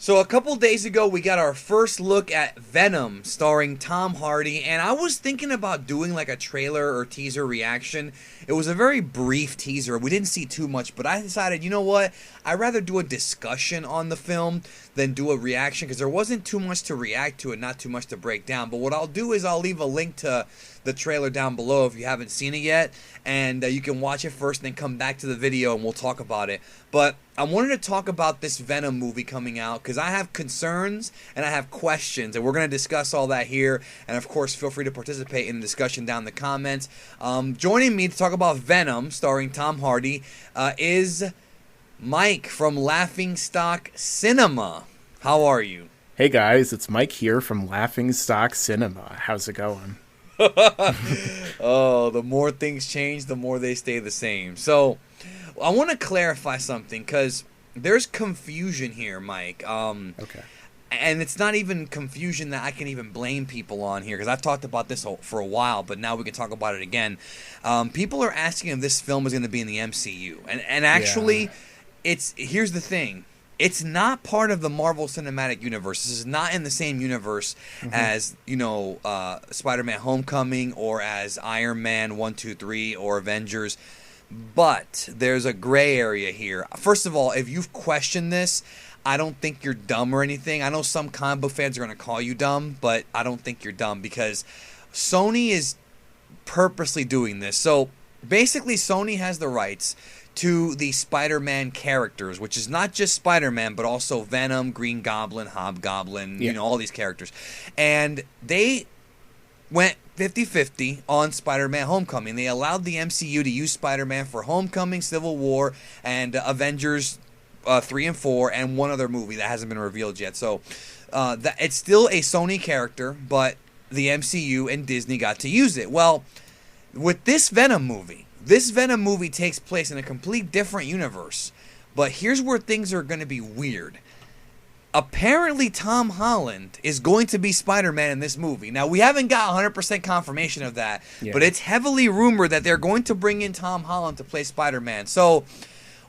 So a couple days ago, we got our first look at Venom, starring Tom Hardy, and I was thinking about doing like a trailer or teaser reaction. It was a very brief teaser. We didn't see too much, but I decided, you know what? I'd rather do a discussion on the film than do a reaction, because there wasn't too much to react to and not too much to break down. But what I'll do is I'll leave a link to the trailer down below if you haven't seen it yet, and you can watch it first and then come back to the video and we'll talk about it. But I wanted to talk about this Venom movie coming out because I have concerns and I have questions, and we're going to discuss all that here. And of course, feel free to participate in the discussion down in the comments. Joining me to talk about Venom, starring Tom Hardy, is Mike from Laughingstock Cinema. How are you? Hey guys, it's Mike here from Laughingstock Cinema. How's it going? Oh, the more things change, the more they stay the same. So, I want to clarify something because there's confusion here, Mike. Okay. And it's not even confusion that I can even blame people on here, because I've talked about this for a while, but now we can talk about it again. People are asking if this film is going to be in the MCU. And actually, here's the thing. It's not part of the Marvel Cinematic Universe. This is not in the same universe as, Spider-Man Homecoming or as Iron Man 1, 2, 3 or Avengers. But there's a gray area here. First of all, if you've questioned this, I don't think you're dumb or anything. I know some comic book fans are going to call you dumb, but I don't think you're dumb because Sony is purposely doing this. So basically, Sony has the rights to the Spider-Man characters, which is not just Spider-Man, but also Venom, Green Goblin, Hobgoblin, all these characters. And they went 50-50 on Spider-Man Homecoming. They allowed the MCU to use Spider-Man for Homecoming, Civil War, and Avengers 3 and 4, and one other movie that hasn't been revealed yet. So it's still a Sony character, but the MCU and Disney got to use it. Well, with this Venom movie takes place in a complete different universe. But here's where things are going to be weird. Apparently, Tom Holland is going to be Spider-Man in this movie. Now, we haven't got 100% confirmation of that, but it's heavily rumored that they're going to bring in Tom Holland to play Spider-Man. So,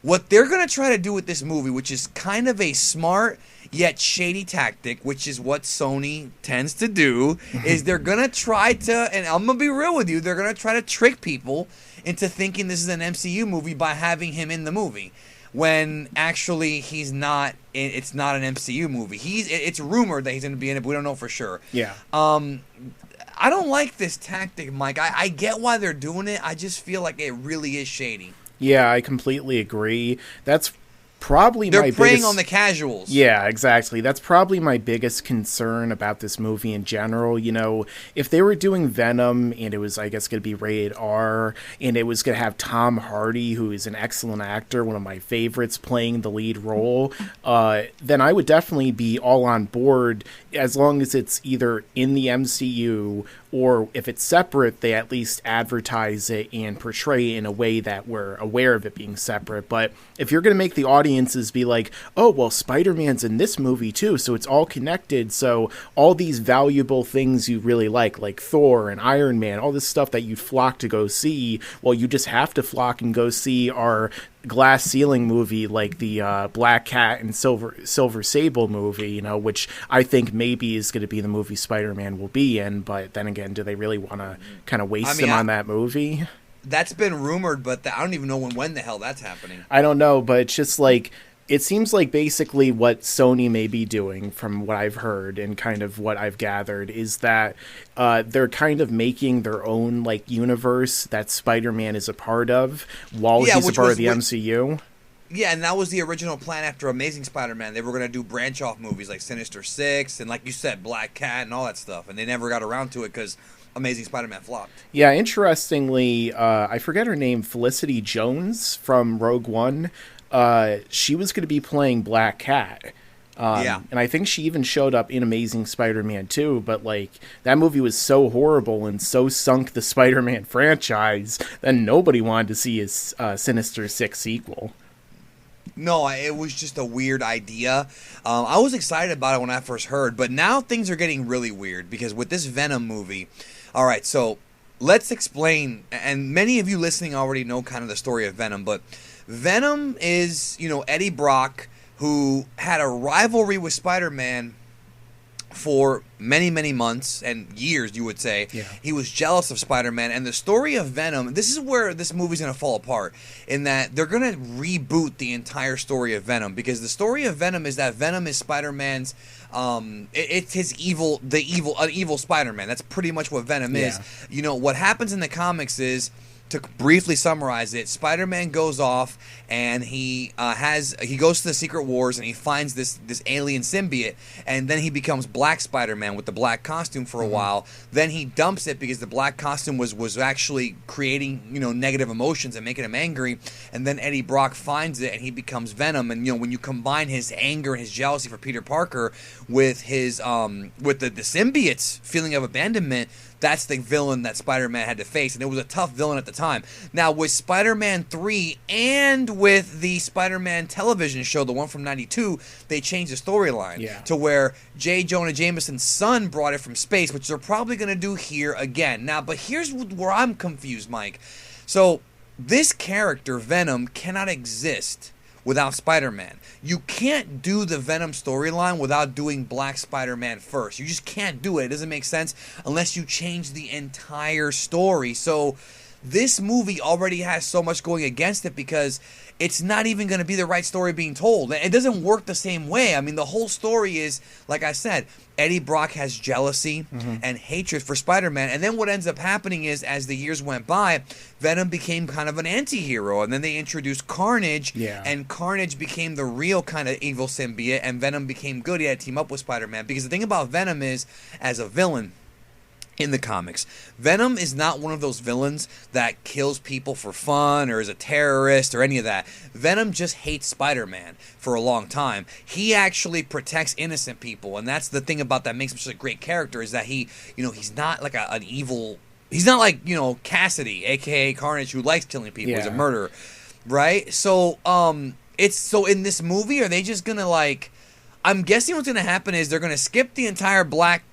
what they're going to try to do with this movie, which is kind of a smart yet shady tactic, which is what Sony tends to do, is they're going to try to, and I'm going to be real with you, they're going to try to trick people into thinking this is an MCU movie by having him in the movie, when actually he's not. It's not an MCU movie. It's rumored that he's going to be in it, but we don't know for sure. Yeah. I don't like this tactic, Mike. I get why they're doing it. I just feel like it really is shady. Yeah, I completely agree. That's probably they're preying on the casuals. Yeah, exactly. That's probably my biggest concern about this movie in general. You know, if they were doing Venom and it was, I guess, going to be rated R, and it was going to have Tom Hardy, who is an excellent actor, one of my favorites, playing the lead role, then I would definitely be all on board, as long as it's either in the MCU or if it's separate, they at least advertise it and portray it in a way that we're aware of it being separate. But if you're going to make the audiences be like, oh, well, Spider-Man's in this movie too, so it's all connected, so all these valuable things you really like Thor and Iron Man, all this stuff that you'd flock to go see, well, you just have to flock and go see our glass ceiling movie, like the Black Cat and Silver Sable movie, which I think maybe is going to be the movie Spider-Man will be in. But then again, do they really want to kind of waste him on that movie? That's been rumored, but I don't even know when the hell that's happening. I don't know, but it's just like, it seems like basically what Sony may be doing, from what I've heard and kind of what I've gathered, is that they're kind of making their own universe that Spider-Man is a part of while he's a part of the MCU. Yeah, and that was the original plan after Amazing Spider-Man. They were going to do branch-off movies like Sinister Six and, like you said, Black Cat and all that stuff. And they never got around to it because Amazing Spider-Man flopped. Yeah, interestingly, I forget her name, Felicity Jones from Rogue One. She was going to be playing Black Cat. And I think she even showed up in Amazing Spider-Man 2, but that movie was so horrible and so sunk the Spider-Man franchise that nobody wanted to see his Sinister Six sequel. No, it was just a weird idea. I was excited about it when I first heard, but now things are getting really weird because with this Venom movie, all right, so let's explain, and many of you listening already know kind of the story of Venom, but Venom is, Eddie Brock, who had a rivalry with Spider-Man for many, many months and years, you would say. Yeah. He was jealous of Spider-Man. And the story of Venom, this is where this movie's going to fall apart, in that they're going to reboot the entire story of Venom, because the story of Venom is that Venom is Spider-Man's, it's his an evil Spider-Man. That's pretty much what Venom is. You know, what happens in the comics is, to briefly summarize it, Spider-Man goes off and he goes to the Secret Wars and he finds this alien symbiote, and then he becomes Black Spider-Man with the black costume for a while. Then he dumps it because the black costume was actually creating, you know, negative emotions and making him angry. And then Eddie Brock finds it and he becomes Venom. And you know, when you combine his anger and his jealousy for Peter Parker with his with the symbiote's feeling of abandonment, that's the villain that Spider-Man had to face, and it was a tough villain at the time. Now, with Spider-Man 3 and with the Spider-Man television show, the one from '92, they changed the storyline to where J. Jonah Jameson's son brought it from space, which they're probably going to do here again. Now, but here's where I'm confused, Mike. So, this character, Venom, cannot exist without Spider-Man. You can't do the Venom storyline without doing Black Spider-Man first. You just can't do it. It doesn't make sense unless you change the entire story. So this movie already has so much going against it because it's not even going to be the right story being told. It doesn't work the same way. I mean, the whole story is, like I said, Eddie Brock has jealousy and hatred for Spider-Man. And then what ends up happening is, as the years went by, Venom became kind of an anti-hero. And then they introduced Carnage, and Carnage became the real kind of evil symbiote, and Venom became good. He had to team up with Spider-Man. Because the thing about Venom is, as a villain in the comics, Venom is not one of those villains that kills people for fun or is a terrorist or any of that. Venom just hates Spider-Man for a long time. He actually protects innocent people, and that's the thing about that makes him such a great character, is that he, you know, he's not like an evil. He's not like, you know, Cassidy, aka Carnage, who likes killing people. He's a murderer, right? So, so in this movie, are they just gonna, like? I'm guessing what's gonna happen is they're gonna skip the entire Black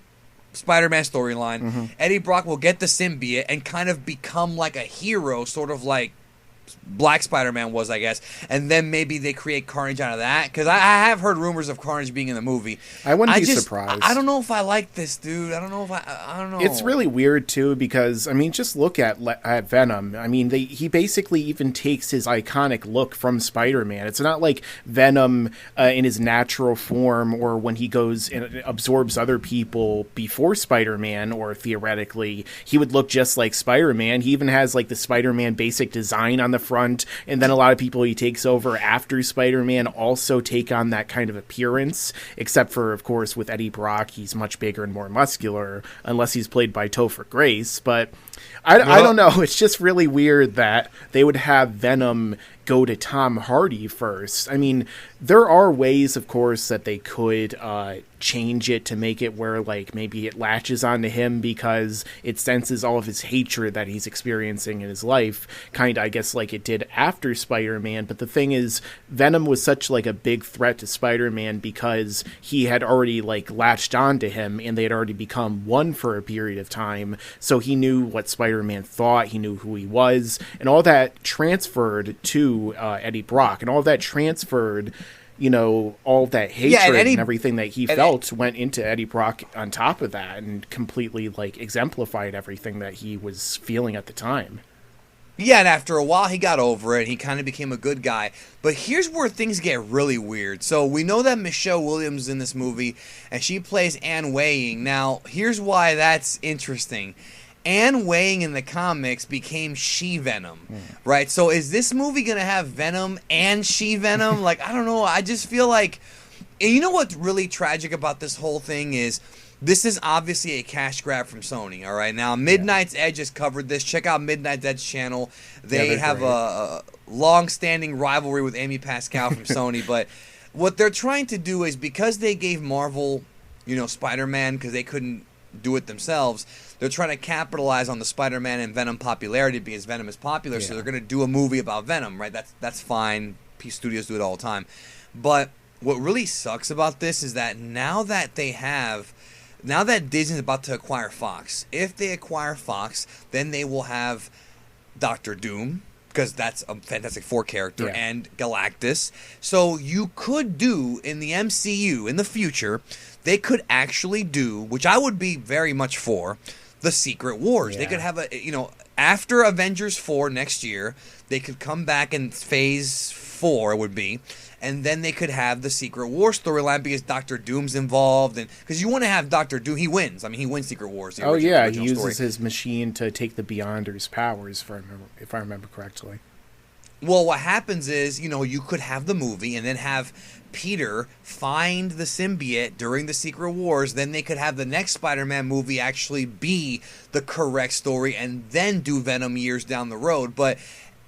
Spider-Man storyline. Eddie Brock will get the symbiote and kind of become like a hero, sort of like Black Spider-Man was, I guess, and then maybe they create Carnage out of that, because I have heard rumors of Carnage being in the movie. I wouldn't be surprised. I don't know if I like this, dude. I don't know. It's really weird too, because I mean, just look at Venom. I mean, he basically even takes his iconic look from Spider-Man. It's not like Venom in his natural form, or when he goes and absorbs other people before Spider-Man, or theoretically he would look just like Spider-Man. He even has like the Spider-Man basic design on the front, and then a lot of people he takes over after Spider-Man also take on that kind of appearance, except for, of course, with Eddie Brock, he's much bigger and more muscular, unless he's played by Topher Grace. But I don't know, it's just really weird that they would have Venom go to Tom Hardy first. I mean, there are ways, of course, that they could change it to make it where, like, maybe it latches onto him because it senses all of his hatred that he's experiencing in his life, kind of, I guess, like it did after Spider-Man. But the thing is, Venom was such, like, a big threat to Spider-Man because he had already, like, latched onto him, and they had already become one for a period of time, so he knew what Spider-Man thought, he knew who he was, and all that transferred to Eddie Brock, and all that transferred, you know, all that hatred and everything that he felt went into Eddie Brock on top of that, and completely, like, exemplified everything that he was feeling at the time. Yeah, and after a while, he got over it. He kind of became a good guy. But here's where things get really weird. So we know that Michelle Williams is in this movie, and she plays Anne Weying. Now, here's why that's interesting. Anne Weying in the comics became She Venom, right? So is this movie going to have Venom and She Venom? Like, I don't know. I just feel like... And you know what's really tragic about this whole thing is... This is obviously a cash grab from Sony, all right? Now, Midnight's Edge has covered this. Check out Midnight's Edge channel. They have a long-standing rivalry with Amy Pascal from Sony. But what they're trying to do is, because they gave Marvel, you know, Spider-Man, because they couldn't do it themselves, they're trying to capitalize on the Spider-Man and Venom popularity because Venom is popular. So they're going to do a movie about Venom, right? That's fine. P Studios do it all the time. But what really sucks about this is that now that Disney's about to acquire Fox, if they acquire Fox, then they will have Doctor Doom because that's a Fantastic Four character, Yeah. and Galactus. So you could do in the MCU in the future, they could actually do, which I would be very much for, the Secret Wars. Yeah. They could have after Avengers 4 next year, they could come back in Phase 4 it would be, and then they could have the Secret War storyline because Doctor Doom's involved, and because you want to have Doctor Doom, he wins. I mean, he wins Secret Wars. Oh yeah, he uses his machine to take the Beyonders' powers, if I remember correctly. Well, what happens is, you could have the movie and then have Peter find the symbiote during the Secret Wars. Then they could have the next Spider-Man movie actually be the correct story and then do Venom years down the road. But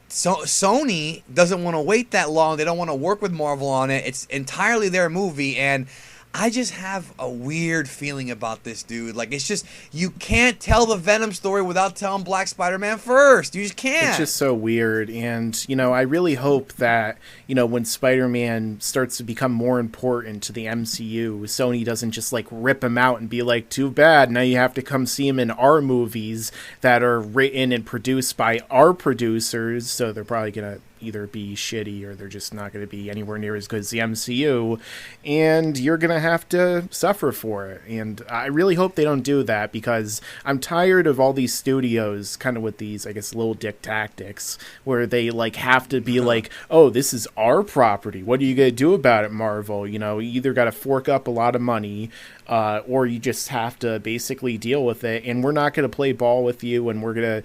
Sony doesn't want to wait that long. They don't want to work with Marvel on it. It's entirely their movie, and I just have a weird feeling about this, dude. Like, it's just, you can't tell the Venom story without telling Black Spider-Man first. You just can't. It's just so weird. And, I really hope that, when Spider-Man starts to become more important to the MCU, Sony doesn't just, rip him out and be like, too bad, now you have to come see him in our movies that are written and produced by our producers, so they're probably going to either be shitty or they're just not going to be anywhere near as good as the MCU, and you're going to have to suffer for it. And I really hope they don't do that, because I'm tired of all these studios kind of with these, I guess, little dick tactics where they have to be like, oh, this is our property, what are you going to do about it, Marvel? You either got to fork up a lot of money or you just have to basically deal with it, and we're not going to play ball with you, and we're going to,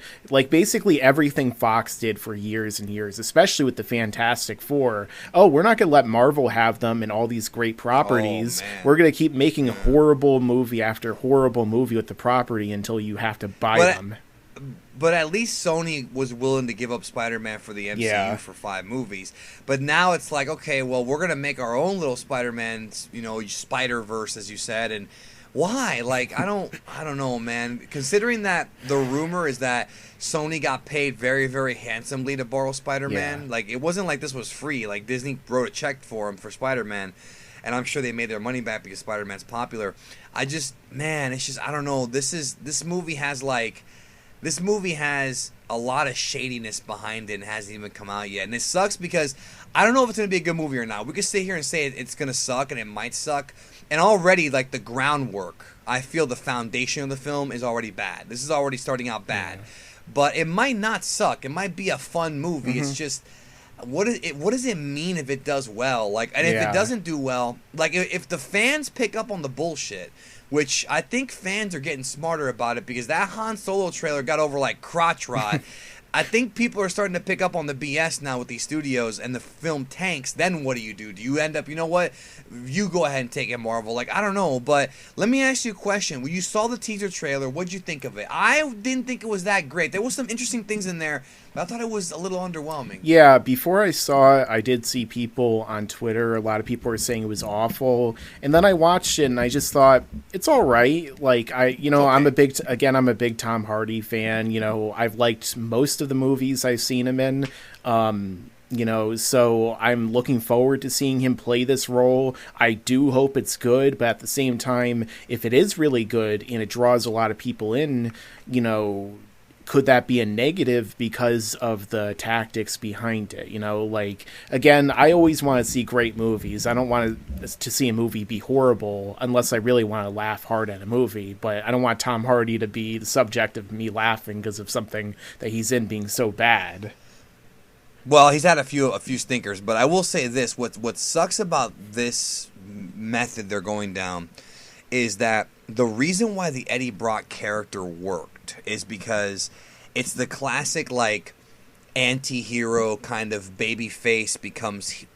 basically everything Fox did for years and years, especially with the Fantastic Four. Oh, we're not going to let Marvel have them and all these great properties. We're going to keep making horrible movie after horrible movie with the property until you have to buy them. But at least Sony was willing to give up Spider-Man for the MCU for 5 movies. But now it's like, okay, well, we're going to make our own little Spider-Man, Spider-Verse, as you said. And why? I don't know, man. Considering that the rumor is that Sony got paid very, very handsomely to borrow Spider-Man. Yeah. It wasn't like this was free. Disney wrote a check for him for Spider-Man. And I'm sure they made their money back because Spider-Man's popular. I don't know. This movie has a lot of shadiness behind it and hasn't even come out yet. And it sucks because I don't know if it's going to be a good movie or not. We could sit here and say it's going to suck, and it might suck. And already, the groundwork, I feel the foundation of the film is already bad. This is already starting out bad. Yeah. But it might not suck. It might be a fun movie. Mm-hmm. It's just, what does it mean if it does well? If it doesn't do well, if the fans pick up on the bullshit, which I think fans are getting smarter about it, because that Han Solo trailer got over like crotch rot. I think people are starting to pick up on the BS now with these studios, and the film tanks. Then what do? Do you end up, you know what? You go ahead and take it, Marvel. I don't know, but let me ask you a question. When you saw the teaser trailer, what'd you think of it? I didn't think it was that great. There was some interesting things in there, but I thought it was a little underwhelming. Yeah, before I saw it, I did see people on Twitter. A lot of people were saying it was awful, and then I watched it, and I just thought it's all right. Okay. I'm a big Tom Hardy fan. I've liked most of the movies I've seen him in. So I'm looking forward to seeing him play this role. I do hope it's good, but at the same time, if it is really good and it draws a lot of people in, could that be a negative because of the tactics behind it? Again, I always want to see great movies. I don't want to see a movie be horrible unless I really want to laugh hard at a movie, but I don't want Tom Hardy to be the subject of me laughing because of something that he's in being so bad. Well, he's had a few stinkers, but I will say this: what sucks about this method they're going down is that the reason why the Eddie Brock character worked is because it's the classic anti-hero kind of baby face becomes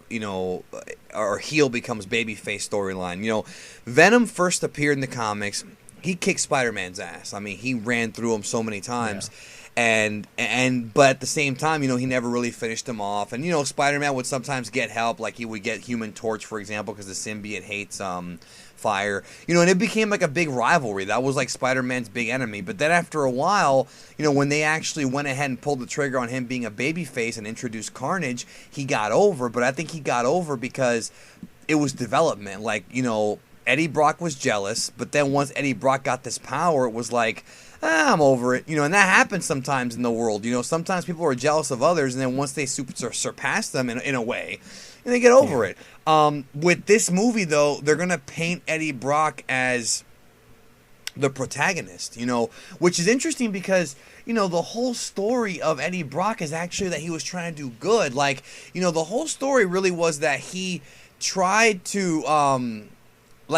or heel becomes baby face storyline. Venom first appeared in the comics. He kicked Spider-Man's ass. I mean, he ran through him so many times. Yeah. But at the same time, he never really finished him off. And, Spider-Man would sometimes get help. He would get Human Torch, for example, because the symbiote hates fire. And it became a big rivalry. That was Spider-Man's big enemy. But then after a while, when they actually went ahead and pulled the trigger on him being a babyface and introduced Carnage, he got over. But I think he got over because it was development. Eddie Brock was jealous. But then once Eddie Brock got this power, it was I'm over it. And that happens sometimes in the world. Sometimes people are jealous of others, and then once they surpass them in a way, and they get over it. With this movie, though, they're going to paint Eddie Brock as the protagonist, which is interesting because, the whole story of Eddie Brock is actually that he was trying to do good. Like, the whole story really was that he tried to,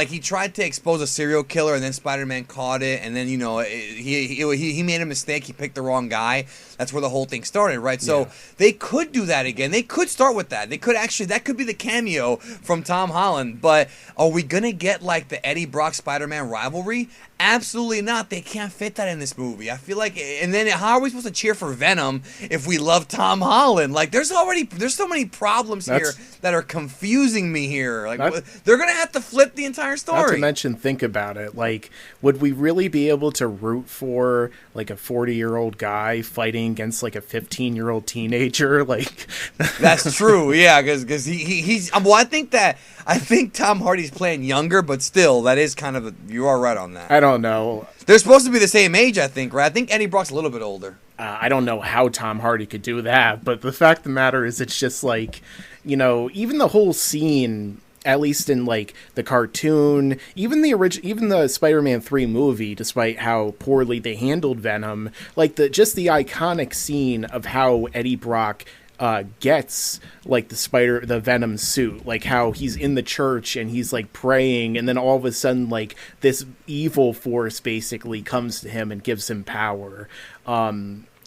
he tried to expose a serial killer, and then Spider-Man caught it, and then, he made a mistake. He picked the wrong guy. That's where the whole thing started, right? So they could do that again. They could start with that. They could actually, that could be the cameo from Tom Holland. But are we going to get, the Eddie Brock Spider-Man rivalry? Absolutely not. They can't fit that in this movie. I feel like, and then how are we supposed to cheer for Venom if we love Tom Holland? There's so many problems here that are confusing me here. They're gonna have to flip the entire story. Not to mention, think about it. Would we really be able to root for a 40-year-old guy fighting against a 15-year-old teenager? That's true. Yeah, because he's. Well, I think Tom Hardy's playing younger, but still, that is kind of you are right on that. I don't know. They're supposed to be the same age, I think, right? I think Eddie Brock's a little bit older. I don't know how Tom Hardy could do that, but the fact of the matter is, it's just even the whole scene, at least in the cartoon, even the Spider-Man 3 movie, despite how poorly they handled Venom, the iconic scene of how Eddie Brock gets the Venom suit, how he's in the church and he's praying, and then all of a sudden this evil force basically comes to him and gives him power.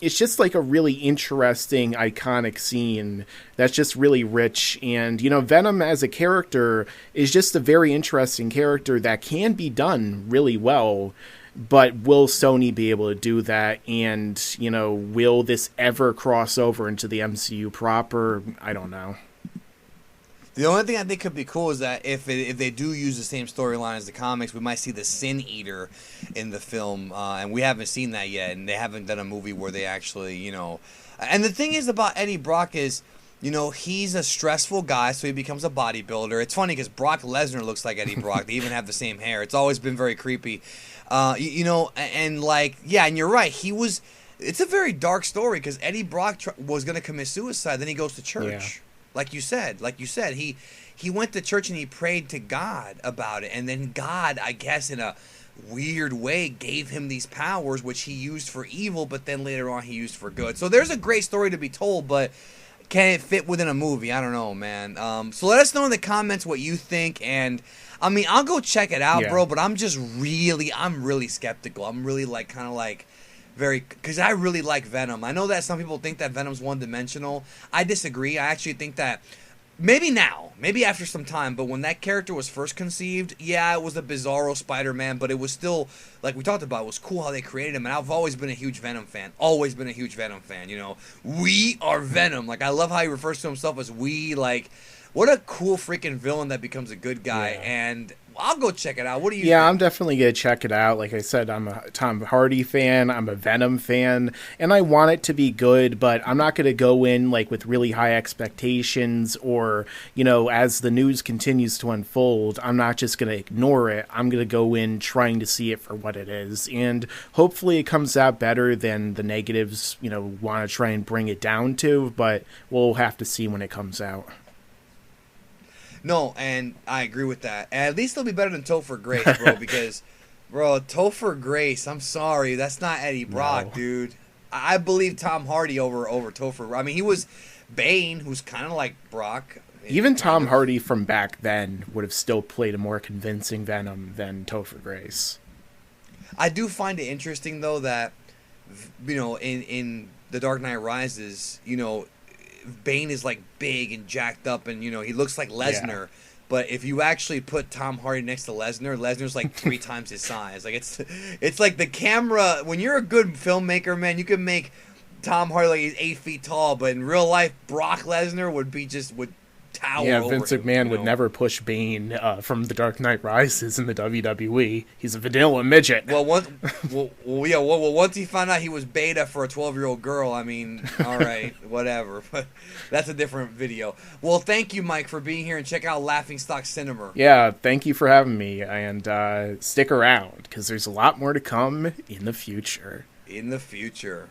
It's just a really interesting, iconic scene that's just really rich. And, Venom as a character is just a very interesting character that can be done really well. But will Sony be able to do that? And, will this ever cross over into the MCU proper? I don't know. The only thing I think could be cool is that if they do use the same storyline as the comics, we might see the Sin Eater in the film, and we haven't seen that yet, and they haven't done a movie where they actually, And the thing is about Eddie Brock is, he's a stressful guy, so he becomes a bodybuilder. It's funny because Brock Lesnar looks like Eddie Brock. They even have the same hair. It's always been very creepy. And you're right. It's a very dark story because Eddie Brock was going to commit suicide. Then he goes to church. Yeah. Like you said, he went to church and he prayed to God about it. And then God, I guess in a weird way, gave him these powers, which he used for evil, but then later on he used for good. So there's a great story to be told, but can it fit within a movie? I don't know, man. So let us know in the comments what you think. And I'll go check it out, bro, but I'm really skeptical. I'm really because I really like Venom. I know that some people think that Venom's one-dimensional. I disagree. I actually think that maybe after some time, but when that character was first conceived, it was a bizarro Spider-Man, but it was still, like we talked about, it was cool how they created him, and I've always been a huge Venom fan. Always been a huge Venom fan, We are Venom. I love how he refers to himself as we, what a cool freaking villain that becomes a good guy, and I'll go check it out. What do you think? I'm definitely going to check it out. Like I said, I'm a Tom Hardy fan. I'm a Venom fan. And I want it to be good, but I'm not going to go in with really high expectations or, as the news continues to unfold, I'm not just going to ignore it. I'm going to go in trying to see it for what it is. And hopefully it comes out better than the negatives, want to try and bring it down to, but we'll have to see when it comes out. No, and I agree with that. And at least they'll be better than Topher Grace, bro, because, Topher Grace, I'm sorry, that's not Eddie Brock, dude. I believe Tom Hardy over Topher. He was Bane, who's kind of like Brock. Even Tom Hardy from back then would have still played a more convincing Venom than Topher Grace. I do find it interesting, though, that, in The Dark Knight Rises, Bane is big and jacked up, and he looks like Lesnar. Yeah. But if you actually put Tom Hardy next to Lesnar, Lesnar's 3 times his size. It's like the camera. When you're a good filmmaker, man, you can make Tom Hardy he's 8 feet tall, but in real life, Brock Lesnar would tower. Yeah, over Vince him, McMahon you would know? never push Bane from The Dark Knight Rises in the WWE. He's a vanilla midget. Well, once he found out he was beta for a 12-year-old girl, I mean, all right, whatever. But that's a different video. Well, thank you, Mike, for being here, and check out Laughing Stock Cinema. Yeah, thank you for having me, and stick around, because there's a lot more to come in the future. In the future.